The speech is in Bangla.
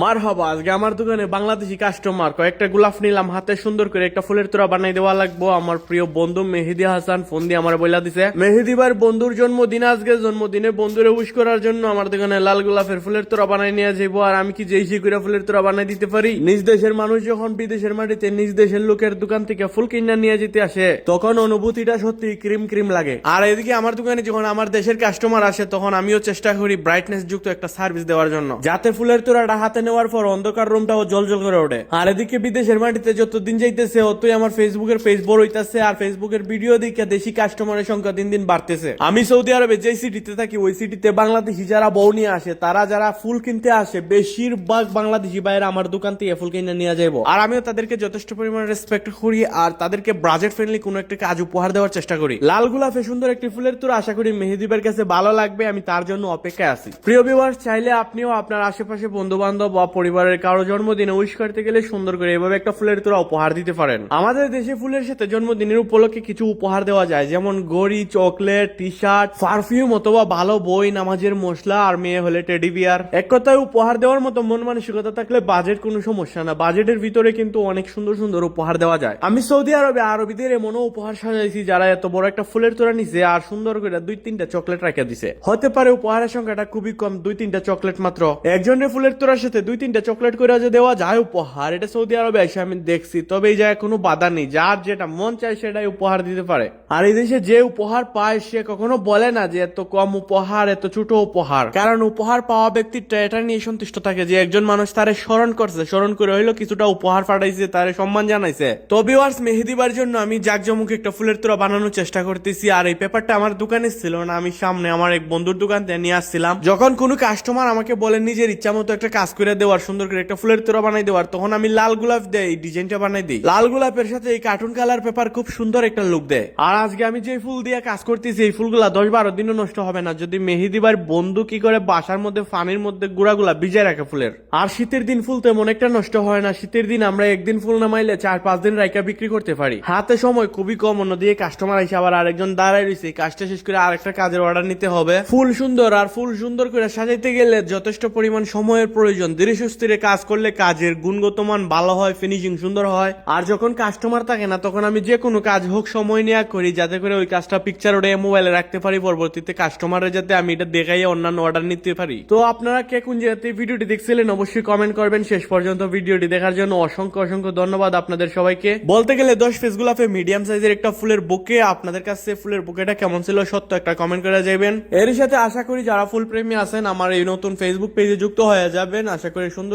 মারহাবা, আজকে আমার দোকানে বাংলাদেশি কাস্টমার কয়েকটা গোলাপ নিলাম, হাতে সুন্দর করে একটা ফুলের তোড়া বানাই দেওয়া লাগবো। আমার প্রিয় বন্ধু মেহেদি হাসান ফোন দিয়ে আমার বইলা দিছে মেহেদি ভাইয়ের বন্ধুর জন্মদিন, আজকে জন্মদিনে বন্ধুরে উইশ করার জন্য আমার দোকানে লাল গোলাপের ফুলের তোড়া বানাই নিয়ে যাবো। আর আমি কি যেই করে ফুলের তোড়া বানাই দিতে পারি। নিজ দেশের মানুষ যখন বিদেশের মাটিতে নিজ দেশের লোকের দোকান থেকে ফুল কিনা নিয়ে যেতে আসে, তখন অনুভূতিটা সত্যি ক্রিম ক্রিম লাগে। আর এদিকে আমার দোকানে যখন আমার দেশের কাস্টমার আসে, তখন আমিও চেষ্টা করি ব্রাইটনেস যুক্ত একটা সার্ভিস দেওয়ার জন্য, যাতে ফুলের তোড়াটা হাতে নেওয়ার পর অন্ধকার রুমটাও জলজল করে ওঠে। আর এদিকে বিদেশের মাটিতে যত দিন যাইতেছে অতই আমার ফেসবুকের পেজ বড় হইতাছে, আর ফেসবুকের ভিডিও দেখে দেশি কাস্টমারের সংখ্যা দিন দিন বাড়তেছে। আমি সৌদি আরবে যে সিটিতে থাকি, ওই সিটিতে বাংলাদেশি যারা বউ নিয়ে আসে, তারা যারা ফুল কিনতে আসে, বেশিরভাগ বাংলাদেশি ভাইয়েরা আমার দোকান থেকে ফুল কিনে নিয়ে যাবো। আর আমিও তাদেরকে যথেষ্ট পরিমাণে রেসপেক্ট করি, আর তাদেরকে বাজেট ফ্রেন্ডলি কোনো একটা কাজ উপহার দেওয়ার চেষ্টা করি। লাল গোলাপে সুন্দর একটি ফুলের তোড়া আশা করি মেহেদিবের কাছে ভালো লাগবে, আমি তার জন্য অপেক্ষায় আছি। প্রিয় ভিউয়ার্স, চাইলে আপনিও আপনার আশেপাশে বন্ধু বান্ধব বা পরিবারের কারো জন্মদিনে উইশ করতে গেলে সুন্দর করে এভাবে একটা ফুলের তোড়া উপহার দিতে পারেন। আমাদের দেশে ফুলের সাথে জন্মদিনের উপলক্ষে কিছু উপহার দেওয়া যায়, যেমন ঘড়ি, চকলেট, টি শার্ট, পারফিউম অথবা ভালো বই, নামাজের মশলা, আর মেয়ে হলে টেডি বিয়ার। এক কথায় উপহার দেওয়ার মতো মন মানসিকতা থাকলে বাজেট কোনো সমস্যা না। বাজেটের ভিতরে কিন্তু অনেক সুন্দর সুন্দর উপহার দেওয়া যায়। আমি সৌদি আরবে আরবিদের এমনও উপহার সাজাইছি যারা এত বড় একটা ফুলের তোড়া নিছে আর সুন্দর করে 2-3টা চকলেট রাখা দিছে। হতে পারে উপহারের সংখ্যাটা খুবই কম, 2-3টা চকলেট মাত্র। একজনের ফুলের তোড়ার সাথে 2-3টা চকলেট করে যে দেওয়া যায় উপহার, এটা সৌদি আরবে এসে আমি দেখছি। তবে এই জায়গায় কোনো বাধা নেই, যার যেটা মন চায় সেটাই উপহার দিতে পারে। আর এই দেশে যে উপহার পায় সে কখনো বলে না যে এত কম উপহার, এত ছোট উপহার, কারণ উপহার পাওয়া ব্যক্তিটা এটা নিয়ে সন্তুষ্ট থাকে যে একজন মানুষ তারে স্মরণ করছে, স্মরণ করে হইলো কিছুটা উপহার পাঠাইছে, তারে সম্মান জানাইছে। তো ভিউয়ার্স, মেহেদিবার জন্য আমি জাকজমক একটা ফুলের তোড়া বানানোর চেষ্টা করতেছি। আর এই পেপারটা আমার দোকানে ছিল না, আমি সামনে আমার এক বন্ধুর দোকান থেকে নিয়ে আসছিলাম। যখন কোনো কাস্টমার আমাকে বলে নিজের ইচ্ছা মতো একটা কাজ করে দেওয়ার, সুন্দর করে একটা ফুলের তোড়া বানাই দেওয়ার, তখন আমি লাল গোলাপ দিয়ে এই ডিজাইনটা বানাই দিই। লাল গোলাপের সাথে এই কার্টুন কালার পেপার খুব সুন্দর একটা লুক দেয়। আর আজকে আমি যে ফুল দিয়ে কাজ করতেছি, এই ফুলগুলা 10-12 দিনও নষ্ট হবে না যদি মেহেদিবার বন্ধু কি করে বাসার মধ্যে পানির মধ্যে গুড়াগুলা ভিজায় রাখে ফুলের। আর শীতের দিন ফুল তেমন একটা নষ্ট হয় না। শীতের দিন আমরা একদিন ফুল নামাইলে 4-5 দিন রাইকা বিক্রি করতে পারি। হাতে সময় খুবই কম, অন্যদিকে কাস্টমার এসে আবার আরেকজন দাঁড়ায় রয়েছে, কাজটা শেষ করে আরেকটা কাজের অর্ডার নিতে হবে। ফুল সুন্দর, আর ফুল সুন্দর করে সাজাইতে গেলে যথেষ্ট পরিমাণ সময়ের প্রয়োজন। ধীরে সুস্থিরে কাজ করলে কাজের গুণগত মান ভালো হয়, ফিনিশিং সুন্দর হয়। আর যখন কাস্টমার থাকে না, তখন আমি যে কোনো কাজ হোক সময় নেওয়া করি, যাতে করে ওই কাজটা পিকচার ওটা মোবাইলে রাখতে পারি, পরবর্তীতে কাস্টমারের যাতে আমি এটা দেখাই অন্যান্য অর্ডার নিতে পারি। তো আপনারা কে কোন জায়গাতে ভিডিওটি দেখছিলেন অবশ্যই কমেন্ট করবেন। শেষ পর্যন্ত ভিডিওটি দেখার জন্য অসংখ্য অসংখ্য ধন্যবাদ আপনাদের সবাইকে। বলতে গেলে 10 পিস গোলাপে মিডিয়াম সাইজের একটা ফুলের বুকে। আপনাদের কাছে ফুলের বুকেটা কেমন ছিল সত্য একটা কমেন্ট করে যাবেন। এর সাথে আশা করি যারা ফুল প্রেমী আছেন আমার এই নতুন ফেসবুক পেজে যুক্ত হয়ে যাবেন। আশা করি সুন্দর